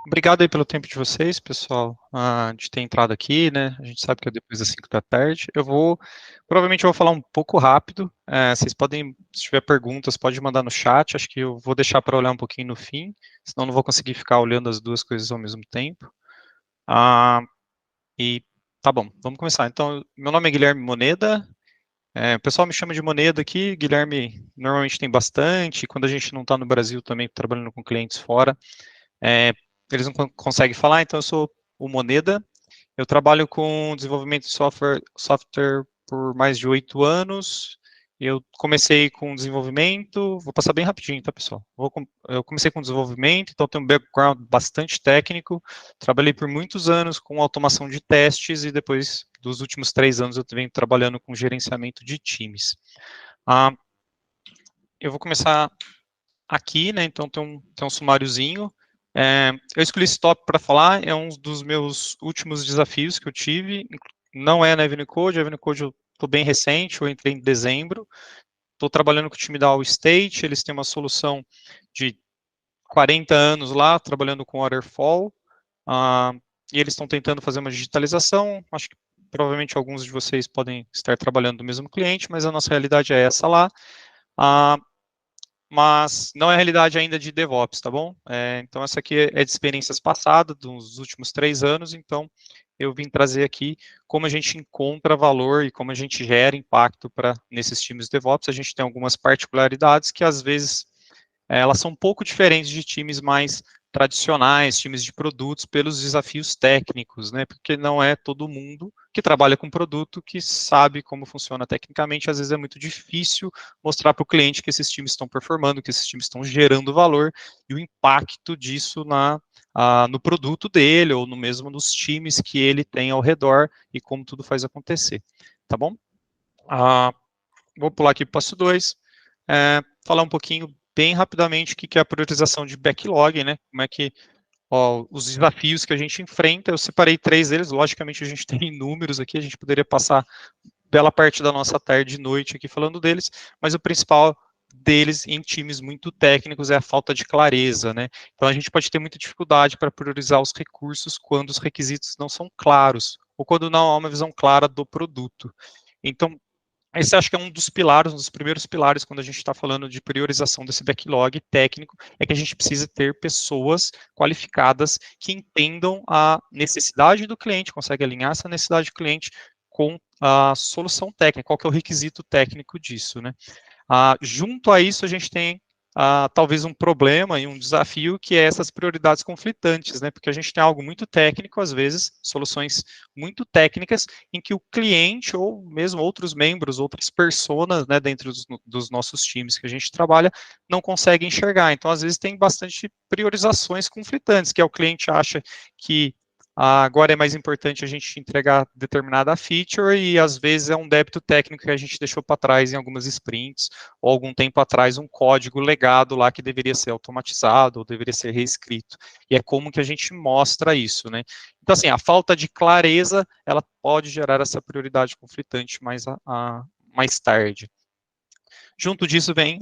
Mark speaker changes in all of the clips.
Speaker 1: Obrigado aí pelo tempo de vocês, pessoal, de ter entrado aqui, né? A gente sabe que é depois das 5 da tarde. Provavelmente eu vou falar um pouco rápido. Vocês podem, se tiver perguntas, pode mandar no chat. Acho que eu vou deixar para olhar um pouquinho no fim, senão não vou conseguir ficar olhando as duas coisas ao mesmo tempo. Ah, e tá bom, vamos começar. Então, meu nome é Guilherme Moneda. O pessoal me chama de Moneda aqui. Guilherme normalmente tem bastante. Quando a gente não está no Brasil também trabalhando com clientes fora. É, eles não conseguem falar, então eu sou o Moneda. Eu trabalho com desenvolvimento de software por mais de 8 anos. Eu comecei com desenvolvimento, vou passar bem rapidinho, tá, pessoal? Eu comecei com desenvolvimento, então tenho um background bastante técnico. Trabalhei por muitos anos com automação de testes e depois dos últimos 3 anos eu venho trabalhando com gerenciamento de times. Eu vou começar aqui, né? Então tem um sumáriozinho. Eu escolhi esse tópico para falar, é um dos meus últimos desafios que eu tive. Não é na Avenue Code, a Avenue Code eu estou bem recente, eu entrei em dezembro. Estou trabalhando com o time da Allstate, eles têm uma solução de 40 anos lá, trabalhando com waterfall, e eles estão tentando fazer uma digitalização. Acho que provavelmente alguns de vocês podem estar trabalhando no mesmo cliente, mas a nossa realidade é essa lá. Mas não é a realidade ainda de DevOps, tá bom? Então, essa aqui é de experiências passadas, dos últimos 3 anos, então eu vim trazer aqui como a gente encontra valor e como a gente gera impacto nesses times de DevOps. A gente tem algumas particularidades que, às vezes, elas são um pouco diferentes de times mais tradicionais, times de produtos, pelos desafios técnicos, né? Porque não é todo mundo que trabalha com produto que sabe como funciona tecnicamente. Às vezes é muito difícil mostrar para o cliente que esses times estão performando, que esses times estão gerando valor e o impacto disso no produto dele ou no mesmo nos times que ele tem ao redor e como tudo faz acontecer, tá bom? Vou pular aqui para o passo 2, falar um pouquinho bem rapidamente o que é a priorização de backlog, né? Como é que os desafios que a gente enfrenta. Eu separei 3 deles, logicamente a gente tem números aqui, a gente poderia passar bela parte da nossa tarde e noite aqui falando deles, mas o principal deles em times muito técnicos é a falta de clareza, né? Então a gente pode ter muita dificuldade para priorizar os recursos quando os requisitos não são claros, ou quando não há uma visão clara do produto. Então, esse acho que é um dos pilares, um dos primeiros pilares quando a gente está falando de priorização desse backlog técnico, é que a gente precisa ter pessoas qualificadas que entendam a necessidade do cliente, conseguem alinhar essa necessidade do cliente com a solução técnica, qual que é o requisito técnico disso, né? Junto a isso, a gente tem talvez um problema e um desafio que é essas prioridades conflitantes, né? Porque a gente tem algo muito técnico, às vezes, soluções muito técnicas, em que o cliente ou mesmo outros membros, outras personas, né, dentro dos nossos times que a gente trabalha, não conseguem enxergar. Então, às vezes, tem bastante priorizações conflitantes, que é o cliente acha que agora é mais importante a gente entregar determinada feature e às vezes é um débito técnico que a gente deixou para trás em algumas sprints ou algum tempo atrás um código legado lá que deveria ser automatizado ou deveria ser reescrito. E é como que a gente mostra isso, né? Então, assim, a falta de clareza, ela pode gerar essa prioridade conflitante mais tarde. Junto disso vem,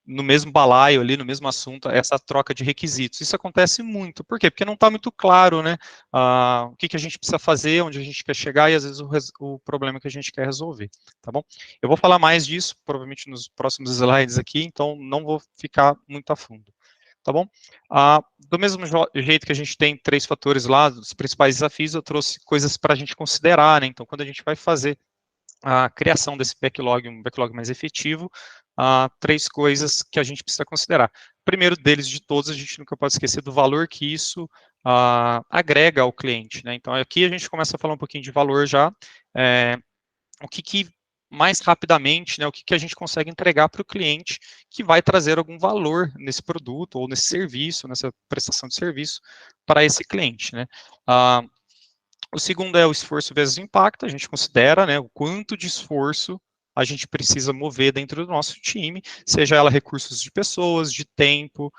Speaker 1: no mesmo balaio ali, no mesmo assunto, essa troca de requisitos. Isso acontece muito. Por quê? Porque não está muito claro, né, o que a gente precisa fazer, onde a gente quer chegar e, às vezes, o problema que a gente quer resolver, tá bom? Eu vou falar mais disso, provavelmente, nos próximos slides aqui, então não vou ficar muito a fundo. Tá bom? Do mesmo jeito que a gente tem 3 fatores lá, os principais desafios, eu trouxe coisas para a gente considerar, né? Então, quando a gente vai fazer a criação desse backlog, um backlog mais efetivo, 3 coisas que a gente precisa considerar. O primeiro deles de todos, a gente nunca pode esquecer do valor que isso agrega ao cliente, né? Então, aqui a gente começa a falar um pouquinho de valor já, o que mais rapidamente, né, o que a gente consegue entregar para o cliente que vai trazer algum valor nesse produto ou nesse serviço, nessa prestação de serviço para esse cliente, né? O segundo é o esforço vezes o impacto, a gente considera, né, o quanto de esforço a gente precisa mover dentro do nosso time, seja ela recursos de pessoas, de tempo,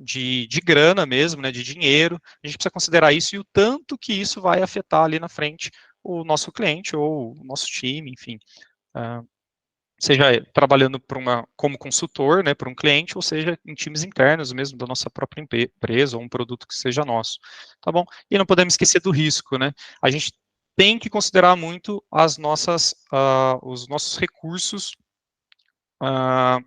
Speaker 1: de grana mesmo, né, de dinheiro, a gente precisa considerar isso e o tanto que isso vai afetar ali na frente o nosso cliente ou o nosso time, enfim. seja trabalhando como consultor, né, para um cliente, ou seja, em times internos mesmo da nossa própria empresa, ou um produto que seja nosso, tá bom? E não podemos esquecer do risco, né? A gente tem que considerar muito os nossos recursos, uh,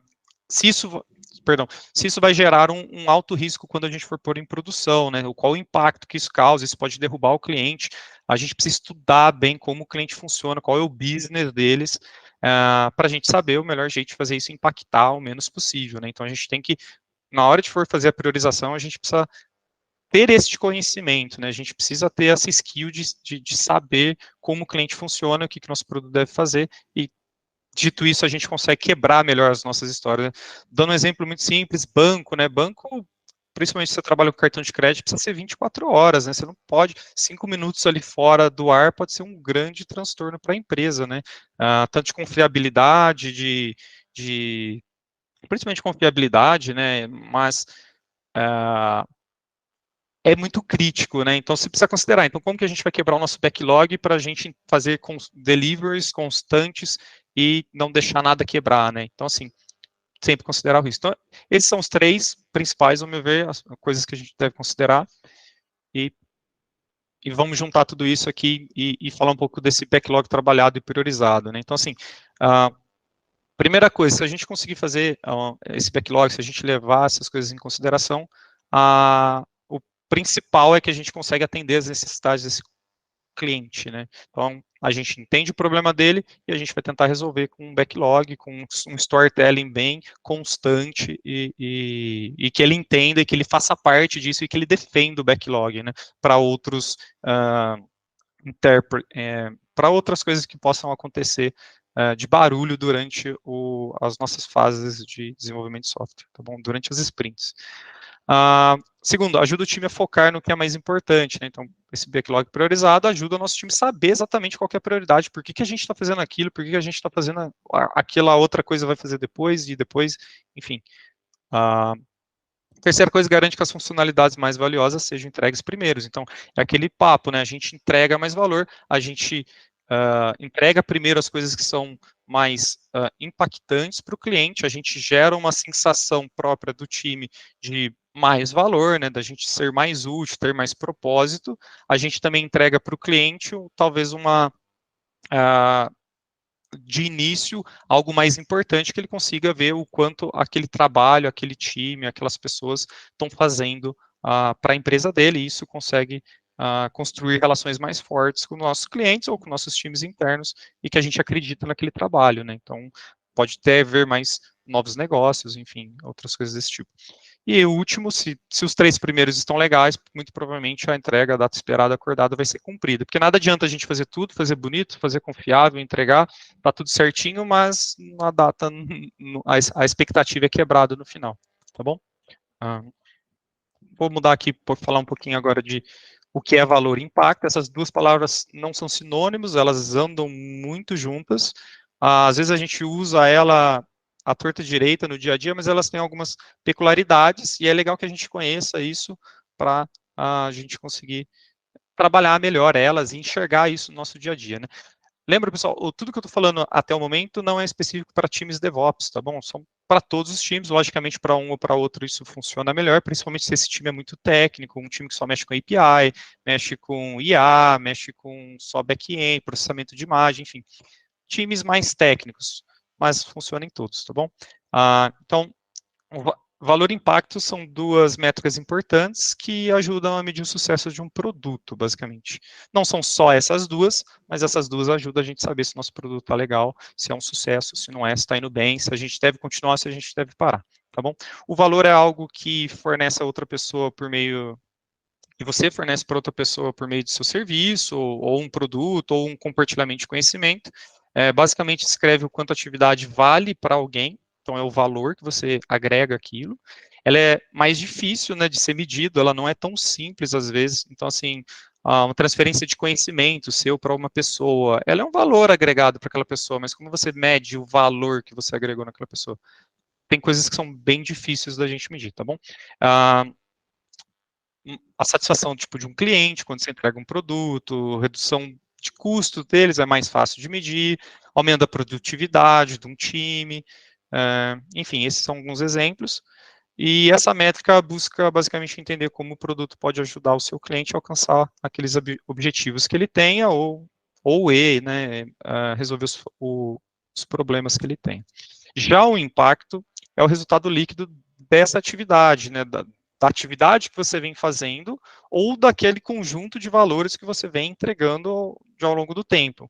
Speaker 1: se isso, perdão, se isso vai gerar um alto risco quando a gente for pôr em produção, né? Qual o impacto que isso causa, isso pode derrubar o cliente. A gente precisa estudar bem como o cliente funciona, qual é o business deles, para a gente saber o melhor jeito de fazer isso impactar o menos possível, né? Então a gente tem que, na hora de for fazer a priorização, a gente precisa ter este conhecimento, né? A gente precisa ter essa skill de saber como o cliente funciona, o que nosso produto deve fazer, e dito isso, a gente consegue quebrar melhor as nossas histórias. Dando um exemplo muito simples, banco, né? Banco, principalmente se você trabalha com cartão de crédito, precisa ser 24 horas, né? Você não pode, 5 minutos ali fora do ar pode ser um grande transtorno para a empresa, né? Tanto de confiabilidade, de principalmente confiabilidade, né? Mas é muito crítico, né? Então você precisa considerar. Então, como que a gente vai quebrar o nosso backlog para a gente fazer deliveries constantes e não deixar nada quebrar, né? Então, assim, sempre considerar o risco. Então, esses são os três principais, ao meu ver, as coisas que a gente deve considerar. E, e vamos juntar tudo isso aqui e falar um pouco desse backlog trabalhado e priorizado, né? Então, assim, a primeira coisa, se a gente conseguir fazer esse backlog, se a gente levar essas coisas em consideração, o principal é que a gente consegue atender as necessidades desse cliente, né? Então, a gente entende o problema dele e a gente vai tentar resolver com um backlog, com um storytelling bem constante e que ele entenda e que ele faça parte disso e que ele defenda o backlog, né? Para outros para outras coisas que possam acontecer de barulho durante as nossas fases de desenvolvimento de software, tá bom? Durante as sprints. Segundo, ajuda o time a focar no que é mais importante, né? Então, esse backlog priorizado ajuda o nosso time a saber exatamente qual é a prioridade, por que a gente está fazendo aquilo, por que a gente está fazendo aquela outra coisa vai fazer depois, e depois, enfim. Terceira coisa, garante que as funcionalidades mais valiosas sejam entregues primeiros. Então, é aquele papo, né? A gente entrega mais valor, a gente entrega primeiro as coisas que são mais impactantes para o cliente, a gente gera uma sensação própria do time de mais valor, né? Da gente ser mais útil, ter mais propósito. A gente também entrega para o cliente talvez uma de início algo mais importante que ele consiga ver o quanto aquele trabalho, aquele time, aquelas pessoas estão fazendo para a empresa dele, e isso consegue construir relações mais fortes com nossos clientes ou com nossos times internos e que a gente acredita naquele trabalho, né? Então, pode até haver mais novos negócios, enfim, outras coisas desse tipo. E o último, se os três primeiros estão legais, muito provavelmente a entrega, a data esperada, acordada vai ser cumprida. Porque nada adianta a gente fazer tudo, fazer bonito, fazer confiável, entregar, tá tudo certinho, mas a data, a expectativa é quebrada no final, tá bom? Ah, vou mudar aqui, para falar um pouquinho agora de o que é valor e impacto. Essas duas palavras não são sinônimos, elas andam muito juntas. Às vezes a gente usa ela à torta direita no dia a dia, mas elas têm algumas peculiaridades e é legal que a gente conheça isso para a gente conseguir trabalhar melhor elas e enxergar isso no nosso dia a dia, né? Lembra, pessoal, tudo que eu estou falando até o momento não é específico para times DevOps, tá bom? São para todos os times, logicamente para um ou para outro isso funciona melhor, principalmente se esse time é muito técnico, um time que só mexe com API, mexe com IA, mexe com só back-end, processamento de imagem, enfim, times mais técnicos, mas funciona em todos, tá bom? Então, valor e impacto são duas métricas importantes que ajudam a medir o sucesso de um produto, basicamente. Não são só essas duas, mas essas duas ajudam a gente a saber se o nosso produto está legal, se é um sucesso, se não é, se está indo bem, se a gente deve continuar, se a gente deve parar, tá bom? O valor é algo que fornece a outra pessoa por meio que você fornece para outra pessoa por meio do seu serviço, ou um produto, ou um compartilhamento de conhecimento. Basicamente, escreve o quanto a atividade vale para alguém, então é o valor que você agrega aquilo. Ela é mais difícil, né, de ser medido, ela não é tão simples às vezes, então assim, uma transferência de conhecimento seu para uma pessoa, ela é um valor agregado para aquela pessoa, mas como você mede o valor que você agregou naquela pessoa? Tem coisas que são bem difíceis da gente medir, tá bom? A satisfação tipo de um cliente quando você entrega um produto, redução de custo deles é mais fácil de medir, aumenta a produtividade de um time, enfim, esses são alguns exemplos. E essa métrica busca basicamente entender como o produto pode ajudar o seu cliente a alcançar aqueles objetivos que ele tenha né, resolver os problemas que ele tem. Já o impacto é o resultado líquido dessa atividade, né, da atividade que você vem fazendo ou daquele conjunto de valores que você vem entregando ao longo do tempo.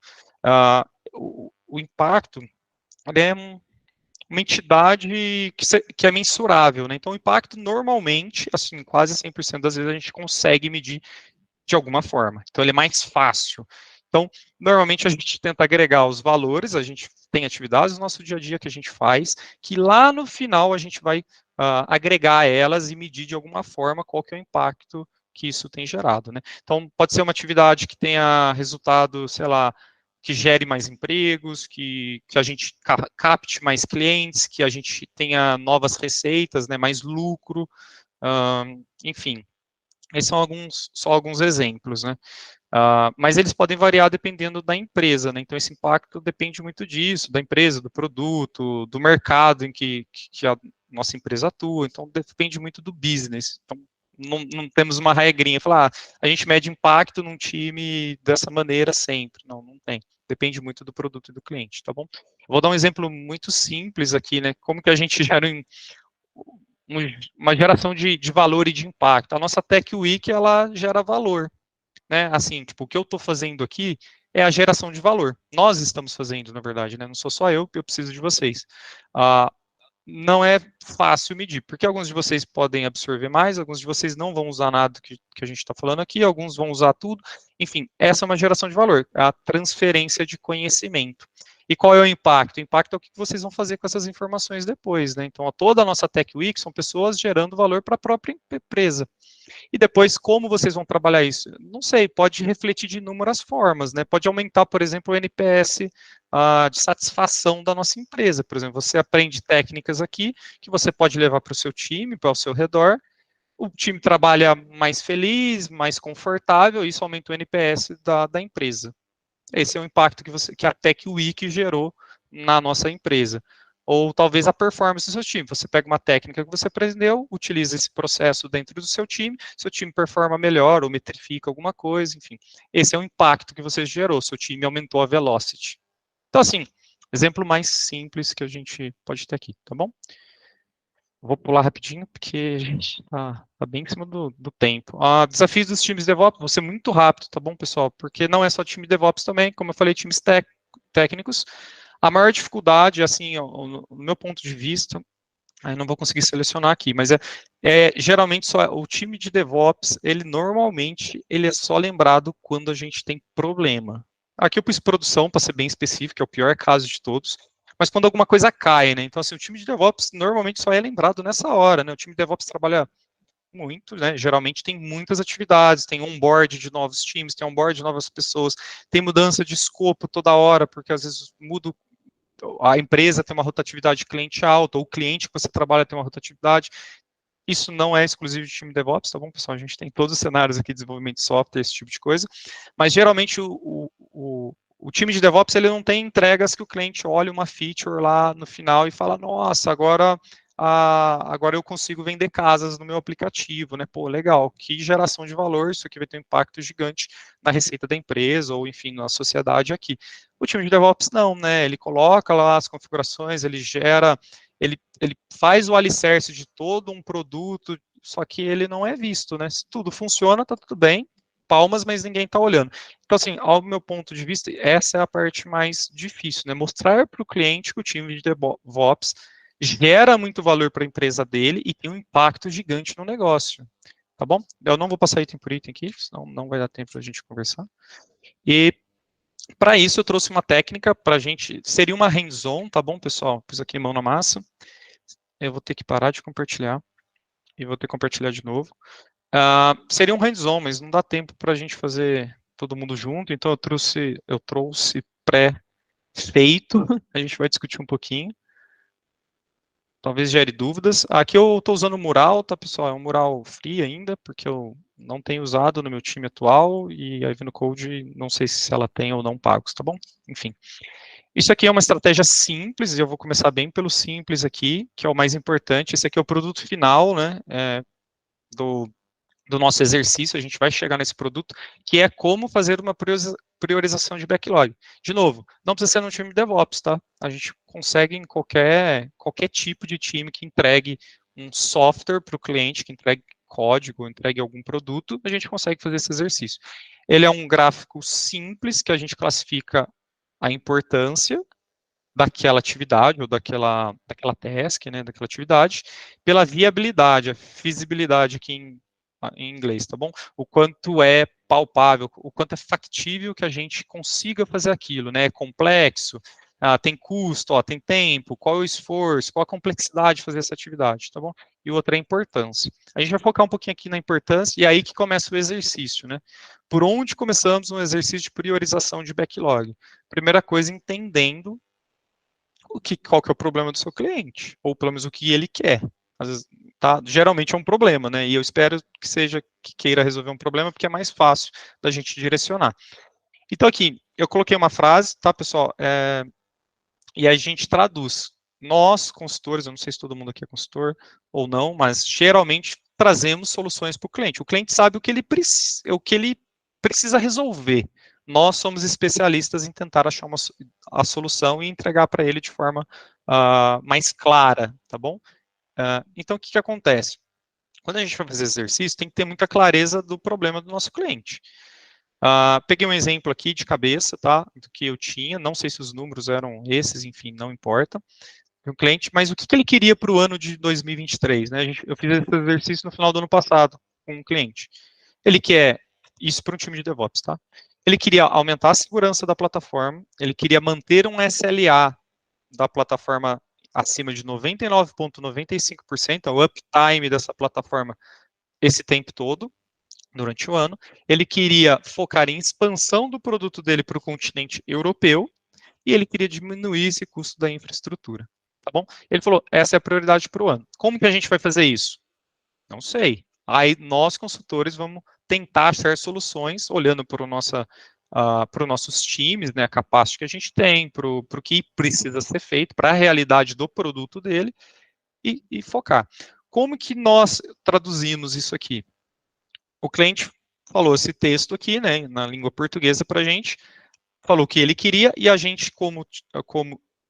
Speaker 1: O impacto é uma entidade que é mensurável, né? Então, o impacto normalmente, assim, quase 100% das vezes a gente consegue medir de alguma forma. Então, ele é mais fácil. Então, normalmente a gente tenta agregar os valores, a gente tem atividades no nosso dia a dia que a gente faz, que lá no final a gente vai agregar elas e medir de alguma forma qual que é o impacto que isso tem gerado, né? Então, pode ser uma atividade que tenha resultado, sei lá, que gere mais empregos, que a gente capte mais clientes, que a gente tenha novas receitas, né, mais lucro, enfim. Esses são só alguns exemplos, né? Mas eles podem variar dependendo da empresa, né? Então, esse impacto depende muito disso, da empresa, do produto, do mercado em que a nossa empresa atua. Então, depende muito do business. Então, não temos uma regrinha, falar, a gente mede impacto num time dessa maneira sempre. Não tem. Depende muito do produto e do cliente, tá bom? Vou dar um exemplo muito simples aqui, né? Como que a gente gera uma geração de valor e de impacto. A nossa Tech Week, ela gera valor, né? Assim, tipo, o que eu estou fazendo aqui é a geração de valor. Nós estamos fazendo, na verdade, né? Não sou só eu preciso de vocês. Ah, não é fácil medir, porque alguns de vocês podem absorver mais, alguns de vocês não vão usar nada que a gente está falando aqui, alguns vão usar tudo. Enfim, essa é uma geração de valor, a transferência de conhecimento. E qual é o impacto? O impacto é o que vocês vão fazer com essas informações depois, né? Então, toda a nossa Tech Week são pessoas gerando valor para a própria empresa. E depois, como vocês vão trabalhar isso? Não sei, pode refletir de inúmeras formas, né? Pode aumentar, por exemplo, o NPS de satisfação da nossa empresa. Por exemplo, você aprende técnicas aqui que você pode levar para o seu time, para o seu redor. O time trabalha mais feliz, mais confortável, e isso aumenta o NPS da empresa. Esse é o impacto que a Tech Week gerou na nossa empresa. Ou talvez a performance do seu time. Você pega uma técnica que você aprendeu, utiliza esse processo dentro do seu time performa melhor ou metrifica alguma coisa, enfim. Esse é o impacto que você gerou, seu time aumentou a velocity. Então, assim, exemplo mais simples que a gente pode ter aqui, tá bom? Vou pular rapidinho, porque a gente tá bem em cima do tempo. Desafios dos times DevOps, vou ser muito rápido, tá bom, pessoal? Porque não é só time DevOps também, como eu falei, times técnicos. A maior dificuldade, assim, no meu ponto de vista, eu não vou conseguir selecionar aqui, mas geralmente só o time de DevOps, ele é só lembrado quando a gente tem problema. Aqui eu pus produção, para ser bem específico, é o pior caso de todos, mas quando alguma coisa cai, né? Então, assim, o time de DevOps normalmente só é lembrado nessa hora, né? O time de DevOps trabalha muito, né? Geralmente tem muitas atividades, tem onboard de novos times, tem onboard de novas pessoas, tem mudança de escopo toda hora, porque às vezes muda a empresa tem uma rotatividade de cliente alta, ou o cliente que você trabalha tem uma rotatividade. Isso não é exclusivo de time DevOps, tá bom, pessoal? A gente tem todos os cenários aqui de desenvolvimento de software, esse tipo de coisa. Mas geralmente o time de DevOps ele não tem entregas que o cliente olha uma feature lá no final e fala, nossa, agora eu consigo vender casas no meu aplicativo, né? Pô, legal, que geração de valor, isso aqui vai ter um impacto gigante na receita da empresa, ou enfim, na sociedade aqui. O time de DevOps não, né? Ele coloca lá as configurações, ele gera, ele faz o alicerce de todo um produto, só que ele não é visto, né? Se tudo funciona, tá tudo bem, palmas, mas ninguém está olhando. Então, assim, ao meu ponto de vista, essa é a parte mais difícil, né? Mostrar para o cliente que o time de DevOps gera muito valor para a empresa dele e tem um impacto gigante no negócio, tá bom? Eu não vou passar item por item aqui, senão não vai dar tempo para a gente conversar. E para isso eu trouxe uma técnica para a gente, seria uma hands-on, tá bom, pessoal? Pus aqui mão na massa. Eu vou ter que parar de compartilhar e vou ter que compartilhar de novo. Seria um hands-on, mas não dá tempo para a gente fazer todo mundo junto, então eu trouxe pré-feito, a gente vai discutir um pouquinho. Talvez gere dúvidas. Aqui eu estou usando o mural, tá, pessoal? É um mural free ainda, porque eu não tenho usado no meu time atual, e a Ivino Code, não sei se ela tem ou não pagos, tá bom? Enfim. Isso aqui é uma estratégia simples, e eu vou começar bem pelo simples aqui, que é o mais importante. Esse aqui é o produto final, né, do, do nosso exercício, a gente vai chegar nesse produto, que é como fazer uma priorização de backlog. De novo, não precisa ser no time de DevOps, tá? A gente consegue em qualquer tipo de time que entregue um software para o cliente, que entregue código, entregue algum produto, a gente consegue fazer esse exercício. Ele é um gráfico simples, que a gente classifica a importância daquela atividade ou daquela task, né, daquela atividade, pela viabilidade, a feasibilidade aqui em inglês, tá bom? O quanto é palpável, o quanto é factível que a gente consiga fazer aquilo, né? É complexo, tem custo, tem tempo, qual é o esforço, qual a complexidade de fazer essa atividade, tá bom? E outra é a importância. A gente vai focar um pouquinho aqui na importância, e é aí que começa o exercício, né? Por onde começamos um exercício de priorização de backlog? Primeira coisa, entendendo qual que é o problema do seu cliente, ou pelo menos o que ele quer. Às vezes, tá, geralmente é um problema, né? E eu espero que seja que queira resolver um problema, porque é mais fácil da gente direcionar. Então aqui, eu coloquei uma frase, tá, pessoal? E a gente traduz. Nós, consultores, eu não sei se todo mundo aqui é consultor ou não, mas geralmente trazemos soluções para o cliente. O cliente sabe o que ele precisa resolver. Nós somos especialistas em tentar achar a solução e entregar para ele de forma mais clara, tá bom? Então, o que, que acontece? Quando a gente vai fazer exercício, tem que ter muita clareza do problema do nosso cliente. Peguei um exemplo aqui de cabeça, tá? Do que eu tinha, não sei se os números eram esses, enfim, não importa. De um cliente, mas o que, que ele queria para o ano de 2023, né? Eu fiz esse exercício no final do ano passado com um cliente. Ele quer, isso para um time de DevOps, tá? Ele queria aumentar a segurança da plataforma, ele queria manter um SLA da plataforma acima de 99,95%, o uptime dessa plataforma esse tempo todo, durante o ano. Ele queria focar em expansão do produto dele para o continente europeu e ele queria diminuir esse custo da infraestrutura. Tá bom? Ele falou, essa é a prioridade para o ano. Como que a gente vai fazer isso? Não sei. Aí nós, consultores, vamos tentar achar soluções, olhando para os nossos times, né, a capacidade que a gente tem, para o que precisa ser feito, para a realidade do produto dele, e focar. Como que nós traduzimos isso aqui? O cliente falou esse texto aqui, né, na língua portuguesa para a gente, falou o que ele queria, e a gente, como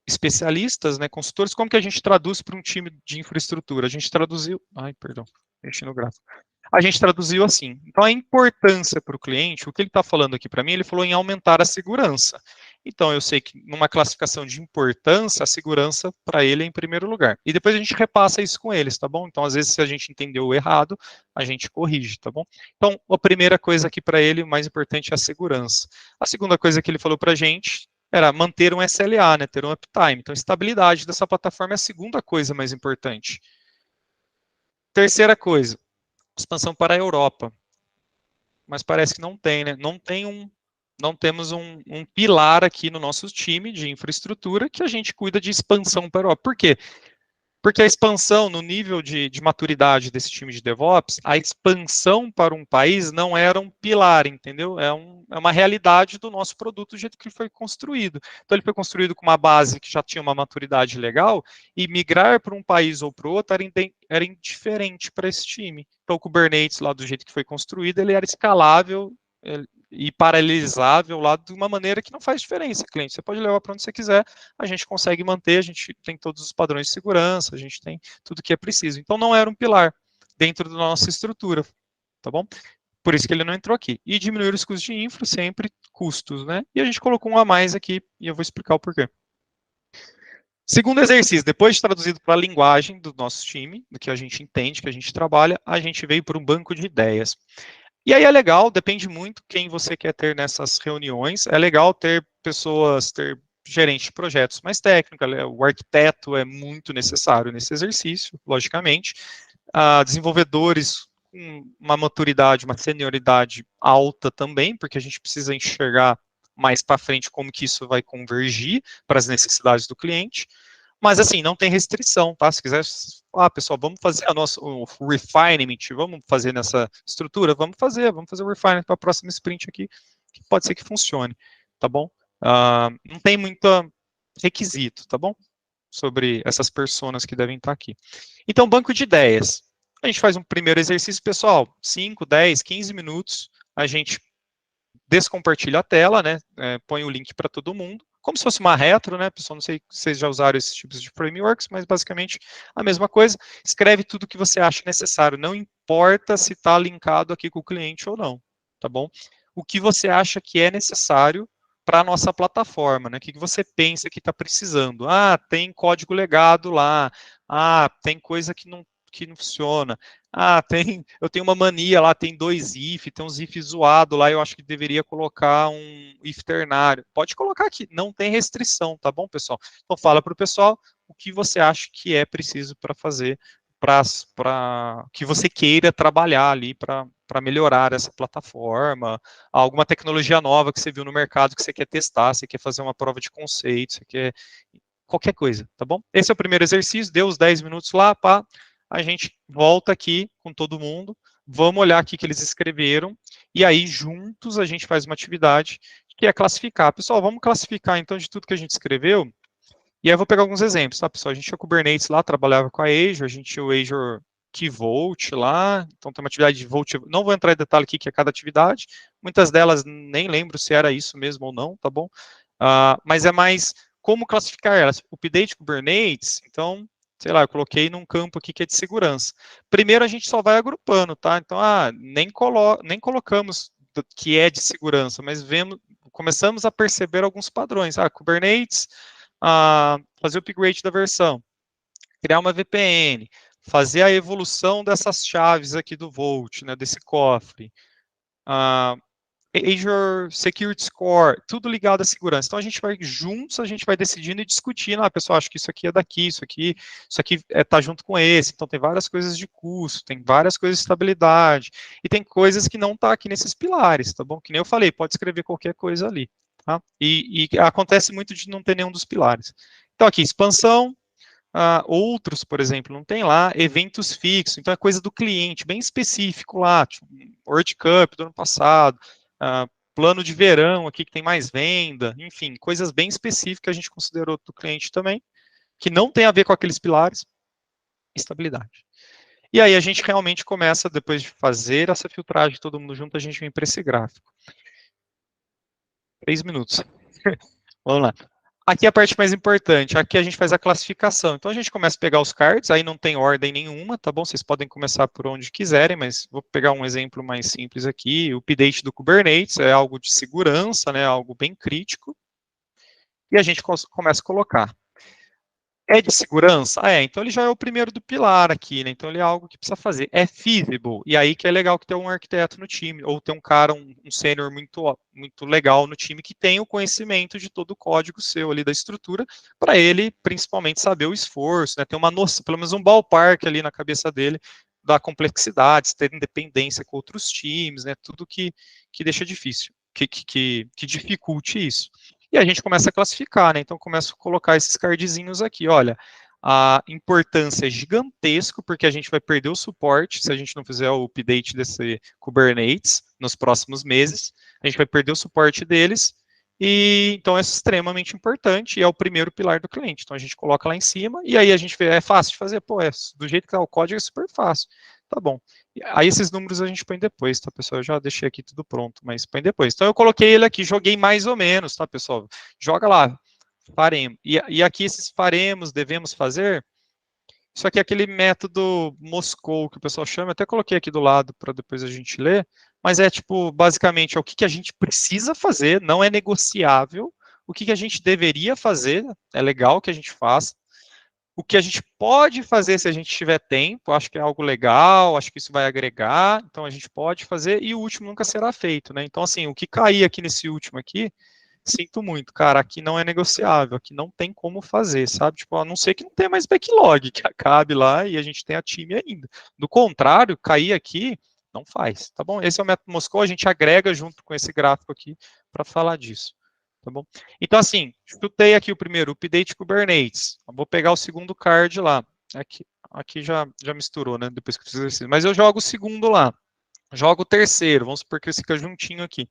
Speaker 1: especialistas, né, consultores, como que a gente traduz para um time de infraestrutura? A gente traduziu, perdão, mexi no gráfico. A gente traduziu assim. Então, a importância para o cliente, o que ele está falando aqui para mim, ele falou em aumentar a segurança. Então, eu sei que numa classificação de importância, a segurança para ele é em primeiro lugar. E depois a gente repassa isso com eles, tá bom? Então, às vezes, se a gente entendeu errado, a gente corrige, tá bom? Então, a primeira coisa aqui para ele, o mais importante é a segurança. A segunda coisa que ele falou para a gente era manter um SLA, né, ter um uptime. Então, estabilidade dessa plataforma é a segunda coisa mais importante. Terceira coisa, expansão para a Europa. Mas parece que não tem, né? Não temos um pilar aqui no nosso time de infraestrutura que a gente cuida de expansão para a Europa. Por quê? Porque a expansão no nível de maturidade desse time de DevOps, a expansão para um país não era um pilar, entendeu? É uma realidade do nosso produto do jeito que ele foi construído. Então, ele foi construído com uma base que já tinha uma maturidade legal, e migrar para um país ou para o outro era indiferente para esse time. Então, o Kubernetes, lá do jeito que foi construído, ele era escalável e paralelizável lá de uma maneira que não faz diferença, cliente. Você pode levar para onde você quiser, a gente consegue manter, a gente tem todos os padrões de segurança, a gente tem tudo que é preciso. Então, não era um pilar dentro da nossa estrutura, tá bom? Por isso que ele não entrou aqui. E diminuir os custos de infra, sempre custos, né? E a gente colocou um a mais aqui, e eu vou explicar o porquê. Segundo exercício, depois de traduzido para a linguagem do nosso time, do que a gente entende, que a gente trabalha, a gente veio para um banco de ideias. E aí é legal, depende muito quem você quer ter nessas reuniões. É legal ter pessoas, ter gerente de projetos mais técnico, o arquiteto é muito necessário nesse exercício, logicamente. Desenvolvedores com uma maturidade, uma senioridade alta também, porque a gente precisa enxergar mais para frente como que isso vai convergir para as necessidades do cliente. Mas assim, não tem restrição, tá? Se quiser, pessoal, vamos fazer o refinement, vamos fazer nessa estrutura, vamos fazer o refinement para a próxima sprint aqui, que pode ser que funcione, tá bom? Não tem muito requisito, tá bom? Sobre essas personas que devem estar aqui. Então, banco de ideias. A gente faz um primeiro exercício, pessoal, 5, 10, 15 minutos, a gente descompartilha a tela, né? Põe o link para todo mundo, como se fosse uma retro, né? Pessoal, não sei se vocês já usaram esses tipos de frameworks, mas basicamente a mesma coisa. Escreve tudo o que você acha necessário, não importa se está linkado aqui com o cliente ou não, tá bom? O que você acha que é necessário para a nossa plataforma, né? O que você pensa que está precisando? Tem código legado lá. Tem coisa que não funciona. Eu tenho uma mania lá, tem 2 if, tem uns if zoado lá, eu acho que deveria colocar um if ternário. Pode colocar aqui, não tem restrição, tá bom, pessoal? Então fala para o pessoal o que você acha que é preciso para fazer, para que você queira trabalhar ali para melhorar essa plataforma, alguma tecnologia nova que você viu no mercado que você quer testar, você quer fazer uma prova de conceito, você quer qualquer coisa, tá bom? Esse é o primeiro exercício, deu os 10 minutos lá, pá, a gente volta aqui com todo mundo, vamos olhar aqui que eles escreveram, e aí juntos a gente faz uma atividade que é classificar. Pessoal, vamos classificar então de tudo que a gente escreveu, e aí eu vou pegar alguns exemplos, tá, pessoal? A gente tinha Kubernetes lá, trabalhava com a Azure, a gente tinha o Azure Key Vault lá, então tem uma atividade de Vault, não vou entrar em detalhe aqui que é cada atividade, muitas delas nem lembro se era isso mesmo ou não, tá bom? Mas é mais como classificar elas. Update Kubernetes, então, sei lá, eu coloquei num campo aqui que é de segurança. Primeiro a gente só vai agrupando, tá? Então, nem colocamos que é de segurança, mas começamos a perceber alguns padrões. Kubernetes, fazer o upgrade da versão, criar uma VPN, fazer a evolução dessas chaves aqui do Vault, né, desse cofre, Azure Security Score, tudo ligado à segurança. Então a gente vai juntos, a gente vai decidindo e discutindo. Pessoal, acho que isso aqui é daqui, isso aqui está junto com esse. Então tem várias coisas de custo, tem várias coisas de estabilidade e tem coisas que não tá aqui nesses pilares, tá bom? Que nem eu falei, pode escrever qualquer coisa ali, tá? E acontece muito de não ter nenhum dos pilares. Então aqui expansão. Outros, por exemplo, não tem lá eventos fixos, então é coisa do cliente, bem específico lá, tipo, World Cup do ano passado, plano de verão aqui que tem mais venda, enfim, coisas bem específicas que a gente considerou do cliente também, que não tem a ver com aqueles pilares, estabilidade. E aí a gente realmente começa, depois de fazer essa filtragem todo mundo junto, a gente vem para esse gráfico. 3 minutos. Vamos lá. Aqui é a parte mais importante, aqui a gente faz a classificação. Então a gente começa a pegar os cards, aí não tem ordem nenhuma, tá bom? Vocês podem começar por onde quiserem, mas vou pegar um exemplo mais simples aqui. O update do Kubernetes é algo de segurança, né? Algo bem crítico. E a gente começa a colocar. É de segurança? Então ele já é o primeiro do pilar aqui, né? Então ele é algo que precisa fazer. É feasible, e aí que é legal que tem um arquiteto no time, ou tem um cara, um sênior muito legal no time que tem o conhecimento de todo o código seu ali da estrutura, para ele principalmente saber o esforço, né? Ter uma noção, pelo menos um ballpark ali na cabeça dele da complexidade, ter independência com outros times, né? Tudo que deixa difícil, que dificulte isso. E a gente começa a classificar, né? Então, começo a colocar esses cardzinhos aqui. Olha, a importância é gigantesco, porque a gente vai perder o suporte se a gente não fizer o update desse Kubernetes nos próximos meses. A gente vai perder o suporte deles. E então é extremamente importante e é o primeiro pilar do cliente. Então a gente coloca lá em cima e aí a gente vê, é fácil de fazer? Do jeito que está o código é super fácil. Tá bom. Aí esses números a gente põe depois, tá, pessoal? Eu já deixei aqui tudo pronto, mas põe depois. Então eu coloquei ele aqui, joguei mais ou menos, tá, pessoal? Joga lá, faremos. E aqui esses faremos, devemos fazer, isso aqui é aquele método Moscou que o pessoal chama, eu até coloquei aqui do lado para depois a gente ler, mas é tipo, basicamente, é o que a gente precisa fazer, não é negociável, o que a gente deveria fazer, é legal que a gente faça, o que a gente pode fazer se a gente tiver tempo, acho que é algo legal, acho que isso vai agregar, então a gente pode fazer, e o último nunca será feito, né? Então, assim, o que cair aqui nesse último aqui, sinto muito, cara, aqui não é negociável, aqui não tem como fazer, sabe? Tipo, a não ser que não tenha mais backlog, que acabe lá e a gente tenha time ainda. Do contrário, cair aqui, não faz, tá bom? Esse é o método Moscou, a gente agrega junto com esse gráfico aqui para falar disso, tá bom? Então, assim, chutei aqui o primeiro, update Kubernetes. Eu vou pegar o segundo card lá. Aqui já misturou, né? Depois que eu fiz o exercício. Mas eu jogo o segundo lá. Jogo o terceiro. Vamos supor que esse fica juntinho aqui.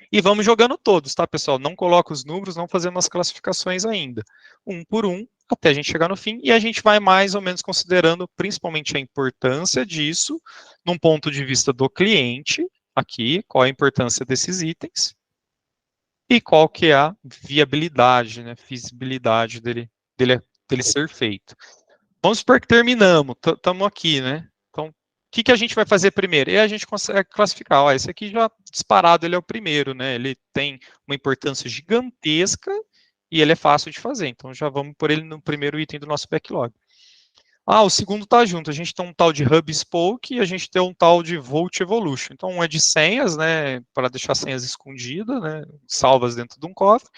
Speaker 1: E vamos jogando todos, tá, pessoal? Não coloca os números, não fazemos as classificações ainda. Um por um, até a gente chegar no fim. E a gente vai mais ou menos considerando principalmente a importância disso, num ponto de vista do cliente, aqui, qual a importância desses itens, e qual que é a viabilidade, né, feasibilidade dele ser feito. Vamos supor que terminamos, estamos aqui, né? Então, o que a gente vai fazer primeiro? E a gente consegue classificar, ó, esse aqui já disparado, ele é o primeiro, né? Ele tem uma importância gigantesca e ele é fácil de fazer. Então, já vamos por ele no primeiro item do nosso backlog. Ah, o segundo está junto. A gente tem um tal de HubSpoke e a gente tem um tal de Vault Evolution. Então, um é de senhas, né, para deixar senhas escondidas, né, salvas dentro de um cofre.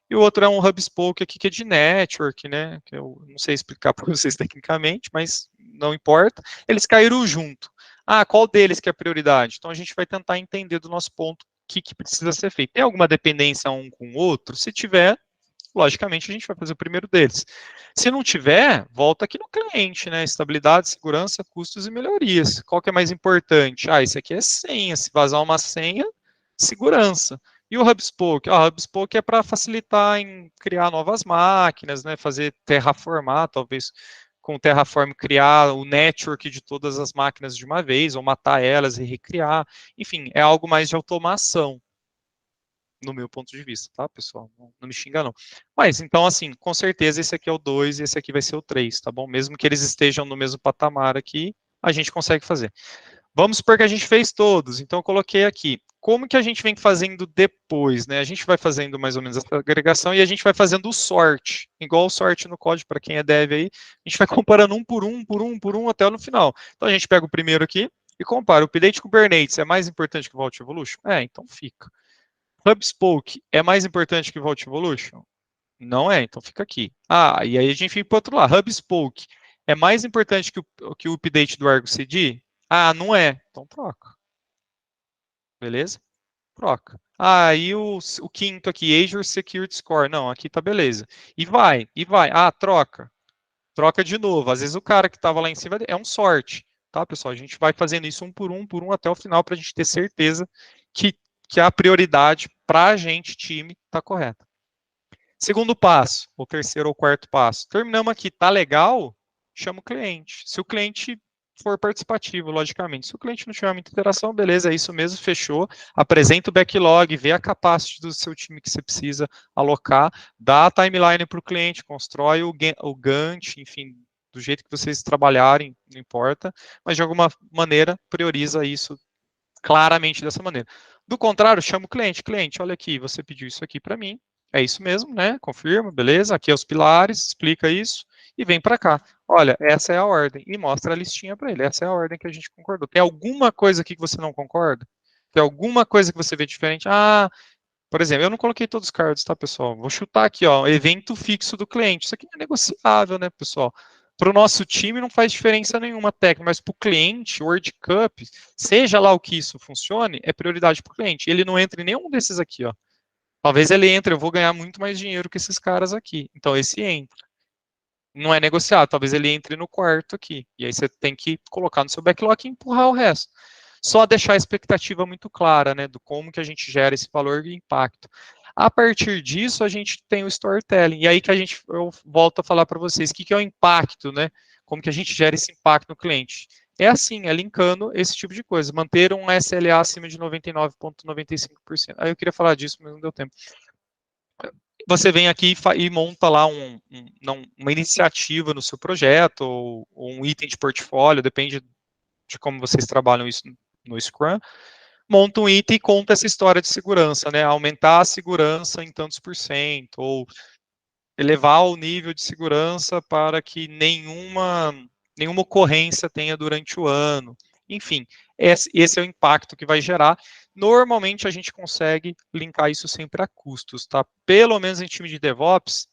Speaker 1: E o outro é um HubSpoke aqui que é de network, né, que eu não sei explicar para vocês tecnicamente, mas não importa. Eles caíram junto. Ah, qual deles que é a prioridade? Então, a gente vai tentar entender do nosso ponto o que precisa ser feito. Tem alguma dependência um com o outro? Se tiver, logicamente a gente vai fazer o primeiro deles. Se não tiver, volta aqui no cliente, né? Estabilidade, segurança, custos e melhorias. Qual que é mais importante? Ah, esse aqui é senha. Se vazar uma senha, segurança. E o HubSpoke? Ah, o HubSpoke é para facilitar em criar novas máquinas, né? Fazer terraformar, talvez com o Terraform criar o network de todas as máquinas de uma vez, ou matar elas e recriar. Enfim, é algo mais de automação no meu ponto de vista, tá, pessoal? Não me xinga, não. Mas, então, assim, com certeza esse aqui é o 2 e esse aqui vai ser o 3, tá bom? Mesmo que eles estejam no mesmo patamar aqui, a gente consegue fazer. Vamos supor que a gente fez todos, então eu coloquei aqui. Como que a gente vem fazendo depois, né? A gente vai fazendo mais ou menos essa agregação e a gente vai fazendo o sort, igual o sort no código, para quem é dev aí, a gente vai comparando um por um, por um, por um, até no final. Então a gente pega o primeiro aqui e compara. O update Kubernetes é mais importante que o Vault Evolution? É, então fica. HubSpoke é mais importante que o Vault Evolution? Não é, então fica aqui. Ah, e aí a gente fica para o outro lado. HubSpoke é mais importante que o update do Argo CD? Ah, não é. Então troca. Beleza? Troca. Ah, e o quinto aqui, Azure Security Score. Não, aqui tá beleza. E vai, e vai. Ah, troca. Troca de novo. Às vezes o cara que estava lá em cima é um sorte. Tá, pessoal? A gente vai fazendo isso um por um, até o final, para a gente ter certeza que, que a prioridade para a gente, time, está correta. Segundo passo, ou terceiro ou quarto passo. Terminamos aqui, tá legal? Chama o cliente. Se o cliente for participativo, logicamente. Se o cliente não tiver muita interação, beleza, é isso mesmo, fechou. Apresenta o backlog, vê a capacity do seu time que você precisa alocar, dá a timeline para o cliente, constrói o Gantt, enfim, do jeito que vocês trabalharem, não importa, mas de alguma maneira prioriza isso claramente dessa maneira. Do contrário, chama o cliente. Cliente, olha aqui, você pediu isso aqui para mim. É isso mesmo, né? Confirma, beleza? Aqui é os pilares, explica isso e vem para cá. Olha, essa é a ordem. E mostra a listinha para ele. Essa é a ordem que a gente concordou. Tem alguma coisa aqui que você não concorda? Tem alguma coisa que você vê diferente? Ah, por exemplo, eu não coloquei todos os cards, tá, pessoal? Vou chutar aqui, ó, evento fixo do cliente. Isso aqui não é negociável, né, pessoal? Para o nosso time não faz diferença nenhuma técnica, mas para o cliente, World Cup, seja lá o que isso funcione, é prioridade para o cliente. Ele não entra em nenhum desses aqui, ó. Talvez ele entre, eu vou ganhar muito mais dinheiro que esses caras aqui. Então esse entra. Não é negociado, talvez ele entre no quarto aqui. E aí você tem que colocar no seu backlog e empurrar o resto. Só deixar a expectativa muito clara, né, do como que a gente gera esse valor e impacto. A partir disso, a gente tem o storytelling. E aí que eu volto a falar para vocês, o que é o impacto, né? Como que a gente gera esse impacto no cliente? É assim, é linkando esse tipo de coisa. Manter um SLA acima de 99,95%. Aí eu queria falar disso, mas não deu tempo. Você vem aqui e monta lá uma iniciativa no seu projeto, ou um item de portfólio, depende de como vocês trabalham isso no Scrum, monta um item e conta essa história de segurança, né? Aumentar a segurança em tantos por cento, ou elevar o nível de segurança para que nenhuma ocorrência tenha durante o ano. Enfim, esse é o impacto que vai gerar. Normalmente a gente consegue linkar isso sempre a custos, tá? Pelo menos em time de DevOps,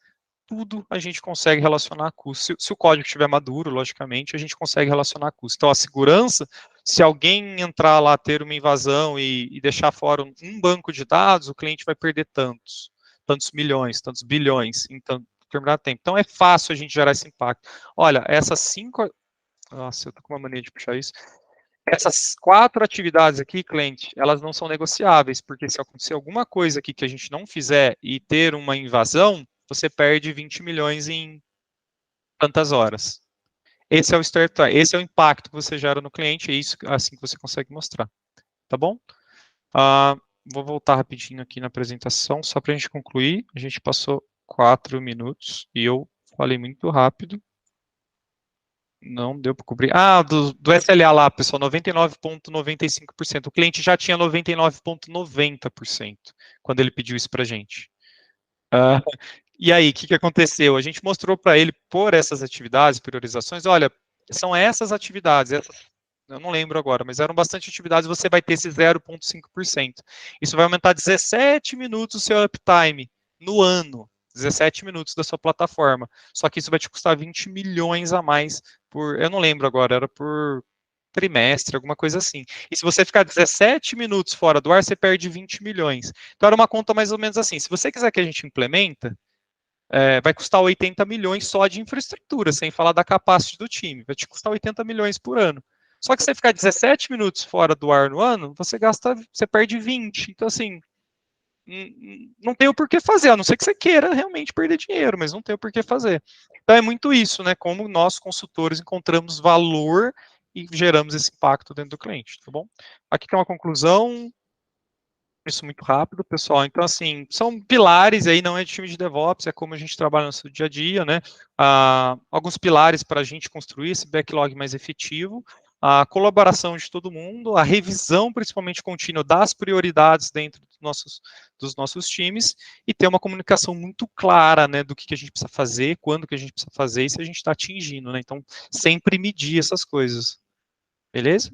Speaker 1: tudo a gente consegue relacionar a custo. Se o código estiver maduro, logicamente, a gente consegue relacionar a custo. Então, a segurança, se alguém entrar lá, ter uma invasão e deixar fora um banco de dados, o cliente vai perder tantos. tantos milhões, tantos bilhões, em determinado tempo. Então, é fácil a gente gerar esse impacto. Olha, essas 5... Nossa, eu tô com uma mania de puxar isso. Essas 4 atividades aqui, cliente, elas não são negociáveis, porque se acontecer alguma coisa aqui que a gente não fizer e ter uma invasão, você perde 20 milhões em tantas horas. Esse é o start time, esse é o impacto que você gera no cliente, é isso assim que você consegue mostrar, tá bom? Vou voltar rapidinho aqui na apresentação, só para a gente concluir. A gente passou 4 minutos e eu falei muito rápido. Não deu para cobrir. Do SLA lá, pessoal, 99,95%. O cliente já tinha 99,90% quando ele pediu isso para a gente. E aí, o que aconteceu? A gente mostrou para ele, por essas atividades, priorizações, olha, são essas atividades, eu não lembro agora, mas eram bastante atividades, você vai ter esse 0,5%. Isso vai aumentar 17 minutos o seu uptime no ano, 17 minutos da sua plataforma. Só que isso vai te custar 20 milhões a mais eu não lembro agora, era por trimestre, alguma coisa assim. E se você ficar 17 minutos fora do ar, você perde 20 milhões. Então era uma conta mais ou menos assim. Se você quiser que a gente implementa, vai custar 80 milhões só de infraestrutura, sem falar da capacidade do time. Vai te custar 80 milhões por ano. Só que se você ficar 17 minutos fora do ar no ano, você perde 20. Então, assim, não tem o porquê fazer, a não ser que você queira realmente perder dinheiro, mas não tem o porquê fazer. Então é muito isso, né? Como nós, consultores, encontramos valor e geramos esse impacto dentro do cliente, tá bom? Aqui tem uma conclusão, isso muito rápido, pessoal. Então, assim, são pilares aí, não é de time de DevOps, é como a gente trabalha no seu dia a dia, né? Alguns pilares para a gente construir esse backlog mais efetivo, a colaboração de todo mundo, a revisão, principalmente contínua, das prioridades dentro dos nossos times e ter uma comunicação muito clara, né, do que a gente precisa fazer, quando que a gente precisa fazer e se a gente está atingindo, né? Então, sempre medir essas coisas. Beleza?